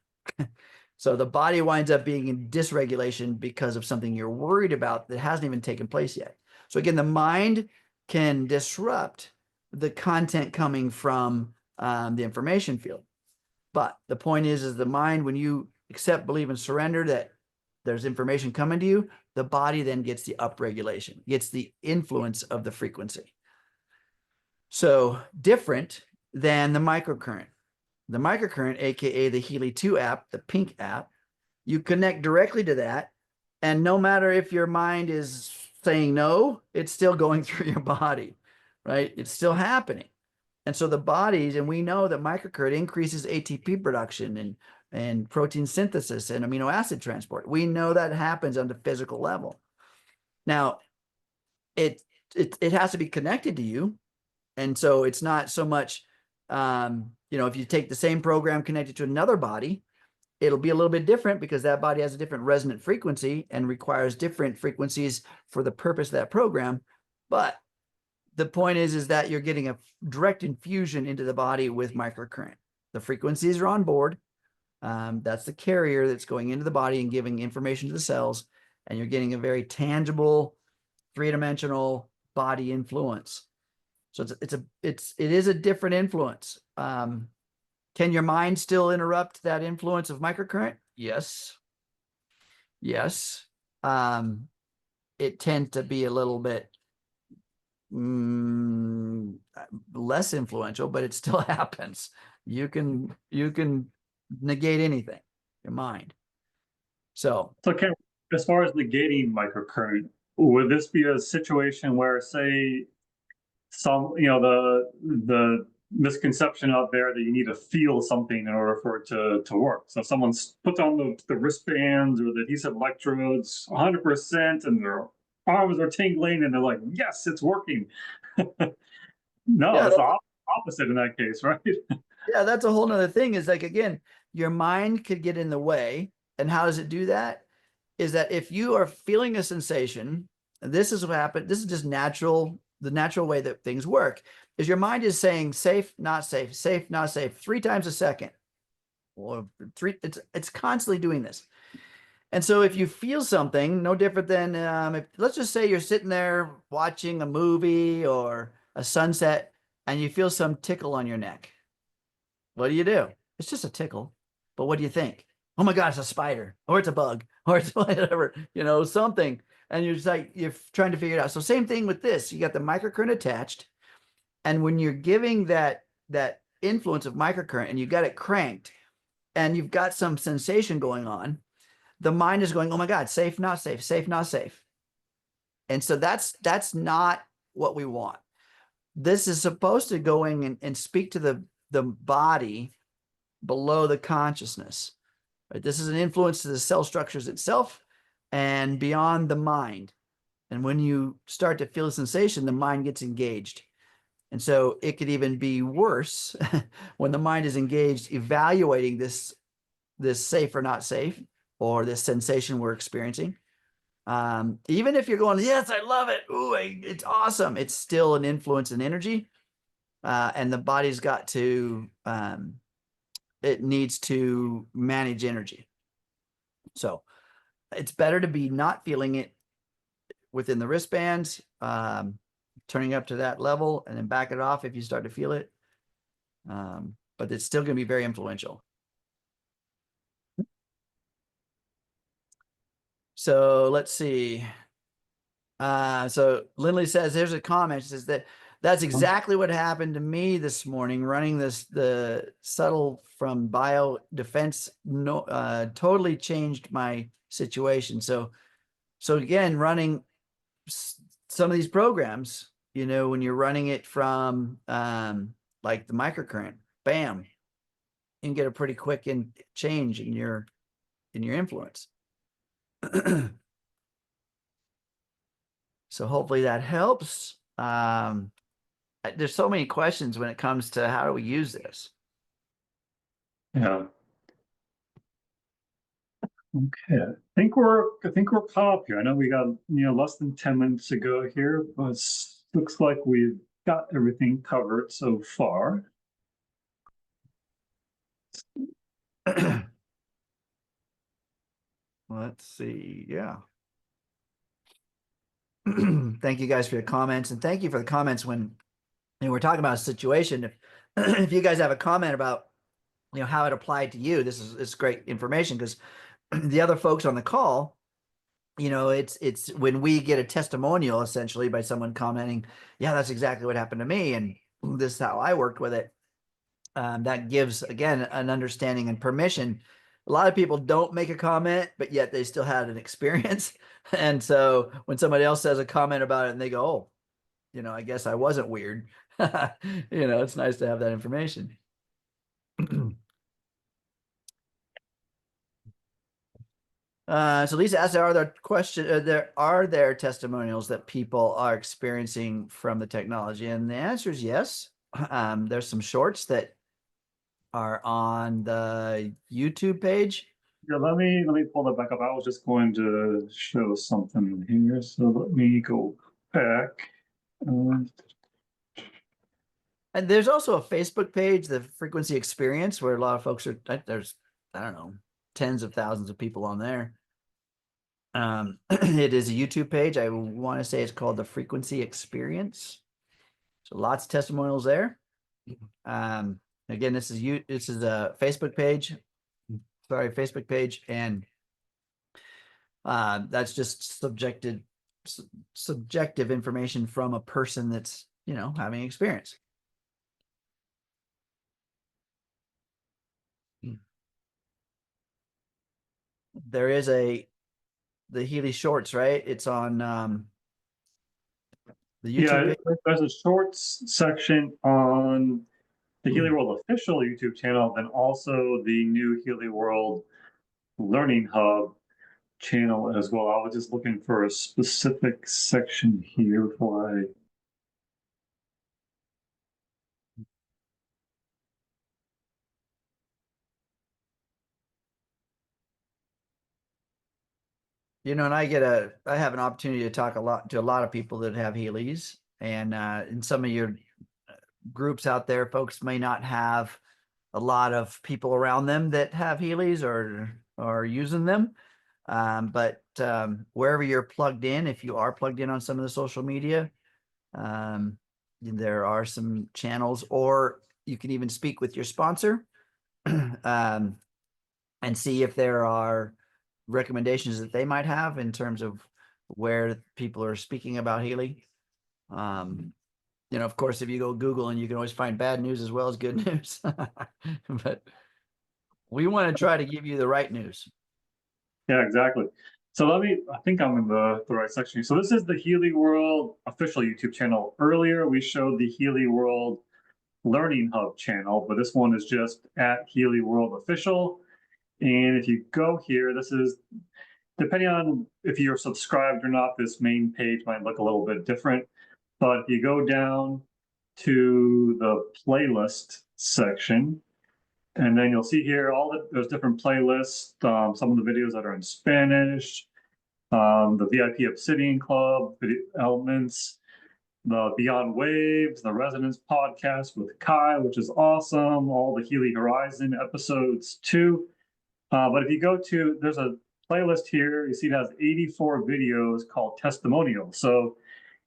So the body winds up being in dysregulation because of something you're worried about that hasn't even taken place yet. So again, the mind can disrupt the content coming from the information field. But the point is the mind, when you accept, believe, and surrender that there's information coming to you, the body then gets the upregulation, gets the influence of the frequency. So different than the microcurrent. The microcurrent, aka the Healy 2 app, the pink app, you connect directly to that. And no matter if your mind is saying no, it's still going through your body, right? It's still happening. And so the bodies, and we know that microcurrent increases ATP production and protein synthesis and amino acid transport. We know that happens on the physical level. Now, it has to be connected to you. And so it's not so much, if you take the same program connected to another body, it'll be a little bit different because that body has a different resonant frequency and requires different frequencies for the purpose of that program. But the point is that you're getting a direct infusion into the body with microcurrent. The frequencies are on board. That's the carrier that's going into the body and giving information to the cells. And you're getting a very tangible, three-dimensional body influence. So it is a different influence. Can your mind still interrupt that influence of microcurrent? Yes. Yes. It tends to be a little bit less influential, but it still happens. You can negate anything, your mind. So Ken, as far as negating microcurrent, would this be a situation where, say, the misconception out there that you need to feel something in order for it to work? So someone's put on the wristbands or the adhesive electrodes 100%, and their arms are tingling, and they're like, yes, it's working. No, yeah, it's the opposite in that case, right? Yeah, that's a whole nother thing. Is like, again, your mind could get in the way. And how does it do that? Is that if you are feeling a sensation, this is what happened. This is just natural. The natural way that things work is your mind is saying safe, not safe, safe, not safe, 3 times a second. Or it's constantly doing this. And so if you feel something, no different than let's just say you're sitting there watching a movie or a sunset and you feel some tickle on your neck. What do? It's just a tickle. But what do you think? Oh my God, it's a spider, or it's a bug, or it's whatever, something. And you're just like, you're trying to figure it out. So same thing with this. You got the microcurrent attached. And when you're giving that influence of microcurrent and you got it cranked and you've got some sensation going on, the mind is going, oh my God, safe, not safe, safe, not safe. And so that's not what we want. This is supposed to go in and speak to the body below the consciousness. Right? This is an influence to the cell structures itself and beyond the mind. And when you start to feel a sensation, the mind gets engaged. And so it could even be worse when the mind is engaged evaluating this safe or not safe, or this sensation we're experiencing. Even if you're going, yes, I love it. Ooh, it's awesome. It's still an influence and energy. And the body's got to, it needs to manage energy. So it's better to be not feeling it within the wristbands, turning up to that level and then back it off if you start to feel it. But it's still going to be very influential. So let's see. So Lindley says, here's a comment. She says that's exactly what happened to me this morning, running the subtle from bio defense. Totally changed my situation. So again, running some of these programs, when you're running it from like the microcurrent, bam, you can get a pretty quick change in your influence. So hopefully that helps. There's so many questions when it comes to how do we use this. Yeah. Okay. I think we're caught up here. I know we got less than 10 minutes to go here, but looks like we've got everything covered so far. Let's see. Yeah. Thank you guys for your comments, and thank you for the comments when we're talking about a situation. If you guys have a comment about how it applied to you, this is great information, because the other folks on the call, it's when we get a testimonial essentially by someone commenting, yeah, that's exactly what happened to me, and this is how I worked with it. That gives, again, an understanding and permission. A lot of people don't make a comment, but yet they still had an experience. And so when somebody else says a comment about it and they go, oh, I guess I wasn't weird. It's nice to have that information. So Lisa asked, are there testimonials that people are experiencing from the technology? And the answer is yes. There's some shorts that are on the YouTube page. Yeah, let me pull that back up. I was just going to show something here, so let me go back. And there's also a Facebook page, the Frequency Experience, where a lot of folks are. There's, I don't know, tens of thousands of people on there. It is a YouTube page. I want to say it's called the Frequency Experience. So lots of testimonials there. Again, this is a Facebook page. Sorry, Facebook page, and that's just subjective information from a person that's having experience. There is the Healy Shorts, right? It's on the YouTube page. There's a shorts section on the Healy World official YouTube channel, and also the new Healy World Learning Hub channel as well. I was just looking for a specific section here before I. And I have an opportunity to talk to a lot of people that have Healys, and in some of your groups out there, folks may not have a lot of people around them that have Healys or are using them. But wherever you're plugged in, if you are plugged in on some of the social media, there are some channels, or you can even speak with your sponsor and see if there are recommendations that they might have in terms of where people are speaking about Healy. Of course, if you go Google, and you can always find bad news as well as good news, but we want to try to give you the right news. Yeah, exactly. So I think I'm in the right section. So this is the Healy World official YouTube channel. Earlier, we showed the Healy World Learning Hub channel, but this one is just at Healy World Official. And if you go here, this is, depending on if you're subscribed or not, this main page might look a little bit different. But if you go down to the playlist section, and then you'll see here there's different playlists, some of the videos that are in Spanish, the VIP Obsidian Club, video elements, the Beyond Waves, the Resonance podcast with Kai, which is awesome, all the Healy Horizon episodes too. But if you go to, there's a playlist here, you see it has 84 videos called testimonial. So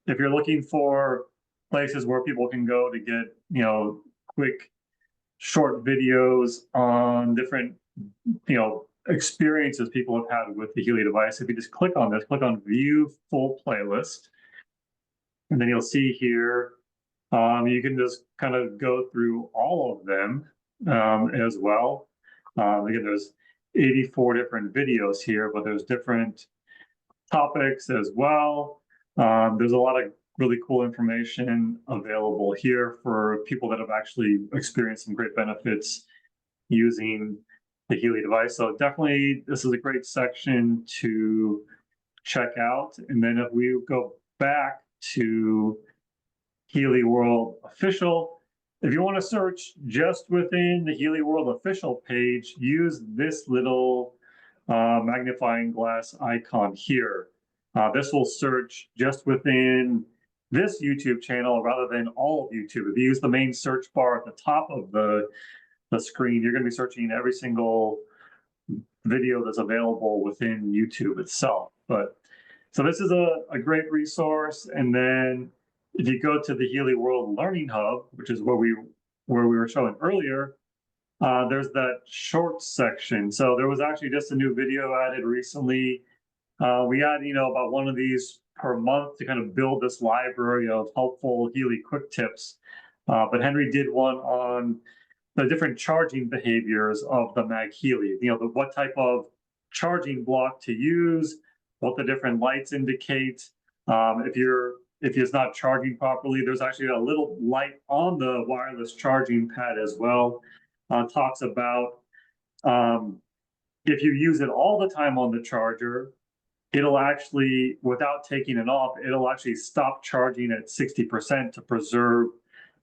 if you're looking for places where people can go to get, quick, short videos on different, experiences people have had with the Healy device, if you just click on this, click on View Full Playlist, and then you'll see here, you can just kind of go through all of them as well. Again, there's 84 different videos here, but there's different topics as well. There's a lot of really cool information available here for people that have actually experienced some great benefits using the Healy device. So definitely, this is a great section to check out. And then if we go back to Healy World Official, if you want to search just within the Healy World Official page, use this little magnifying glass icon here. This will search just within this YouTube channel rather than all of YouTube. If you use the main search bar at the top of the screen, you're going to be searching every single video that's available within YouTube itself. But so this is a great resource. And then if you go to the Healy World Learning Hub, which is where we were showing earlier, there's that short section. So there was actually just a new video added recently. We add, about one of these per month to kind of build this library of helpful Healy quick tips. But Henry did one on the different charging behaviors of the MagHealy, what type of charging block to use, what the different lights indicate. If it's not charging properly, there's actually a little light on the wireless charging pad as well. Talks about if you use it all the time on the charger, it'll actually, without taking it off, it'll actually stop charging at 60% to preserve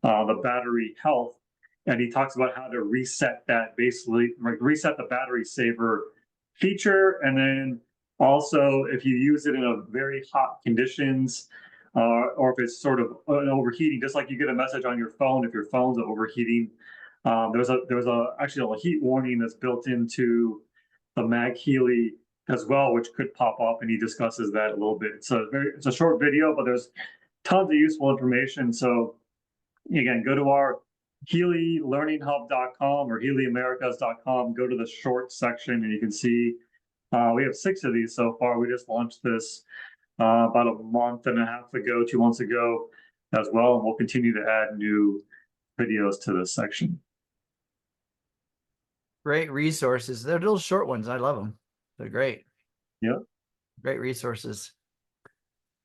the battery health. And he talks about how to reset that, basically, reset the battery saver feature. And then also, if you use it in a very hot conditions, or if it's sort of overheating, just like you get a message on your phone if your phone's overheating, there's actually a heat warning that's built into the MagHealy as well, which could pop up, and he discusses that a little bit. It's a short video, but there's tons of useful information. So again, go to our healylearninghub.com or healyamericas.com, go to the short section, and you can see we have 6 of these so far. We just launched this about a month and a half ago, 2 months ago as well, and we'll continue to add new videos to this section. Great resources. They're little short ones. I love them. They're great. Yeah. Great resources.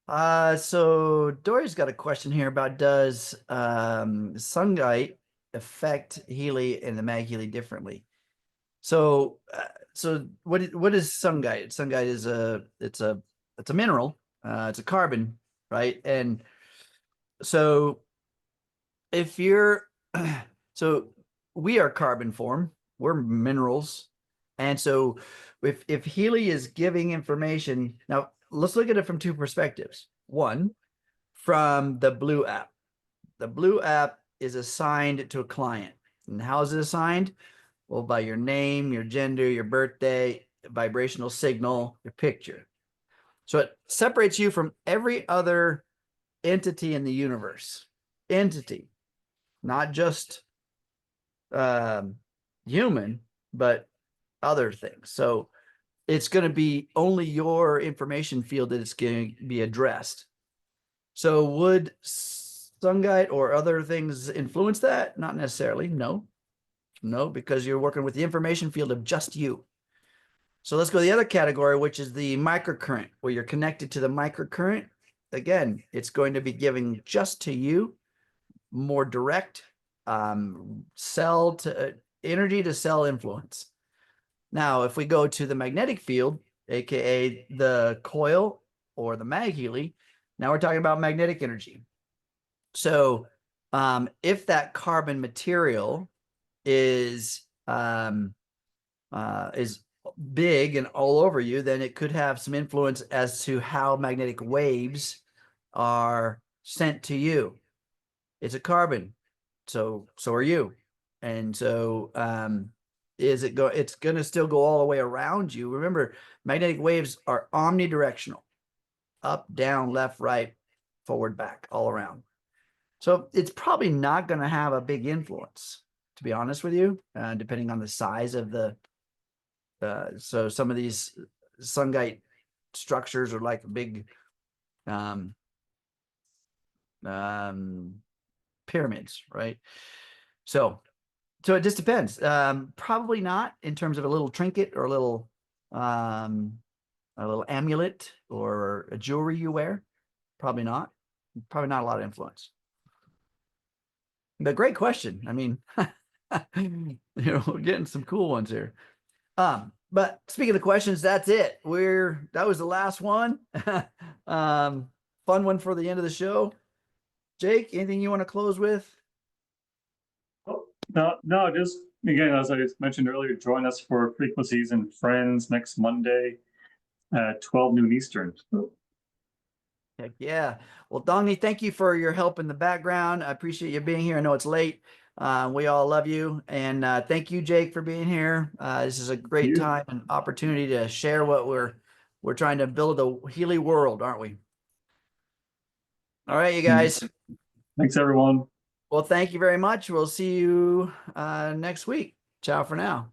So Dory's got a question here about, does shungite affect Healy and the MagHealy differently? So what is shungite? Shungite is it's a mineral. It's a carbon, right? And so if you're so we are carbon form, we're minerals. And so if Healy is giving information, now let's look at it from 2 perspectives. One, from the Blue app. The Blue app is assigned to a client. And how is it assigned? Well, by your name, your gender, your birthday, vibrational signal, your picture. So it separates you from every other entity in the universe. Entity, not just human, but other things. So it's going to be only your information field that it's going to be addressed. So would shungite or other things influence that? Not necessarily. No, because you're working with the information field of just you. So let's go to the other category, which is the microcurrent, where you're connected to the microcurrent. Again, it's going to be giving just to you more direct cell to energy to cell influence. Now, if we go to the magnetic field, aka the coil or the MagHealy, now we're talking about magnetic energy. So if that carbon material is big and all over you, then it could have some influence as to how magnetic waves are sent to you. It's a carbon, so are you. And so it's going to still go all the way around you. Remember, magnetic waves are omnidirectional, up, down, left, right, forward, back, all around. So it's probably not going to have a big influence, to be honest with you, depending on the size of the so some of these shungite structures are like big pyramids, right? So it just depends. Probably not in terms of a little trinket or a little amulet or a jewelry you wear. Probably not. Probably not a lot of influence. But great question. I mean, we're getting some cool ones here. But speaking of questions, that's it. That was the last one. Fun one for the end of the show. Jake, anything you want to close with? Oh, no, just again, as I mentioned earlier, join us for Frequencies and Friends next Monday at 12 noon Eastern. Heck yeah. Well, Dongni, thank you for your help in the background. I appreciate you being here. I know it's late. We all love you. And thank you, Jake, for being here. This is a great time and opportunity to share what we're trying to build a Healy world, aren't we? All right, you guys. Thanks, everyone. Well, thank you very much. We'll see you next week. Ciao for now.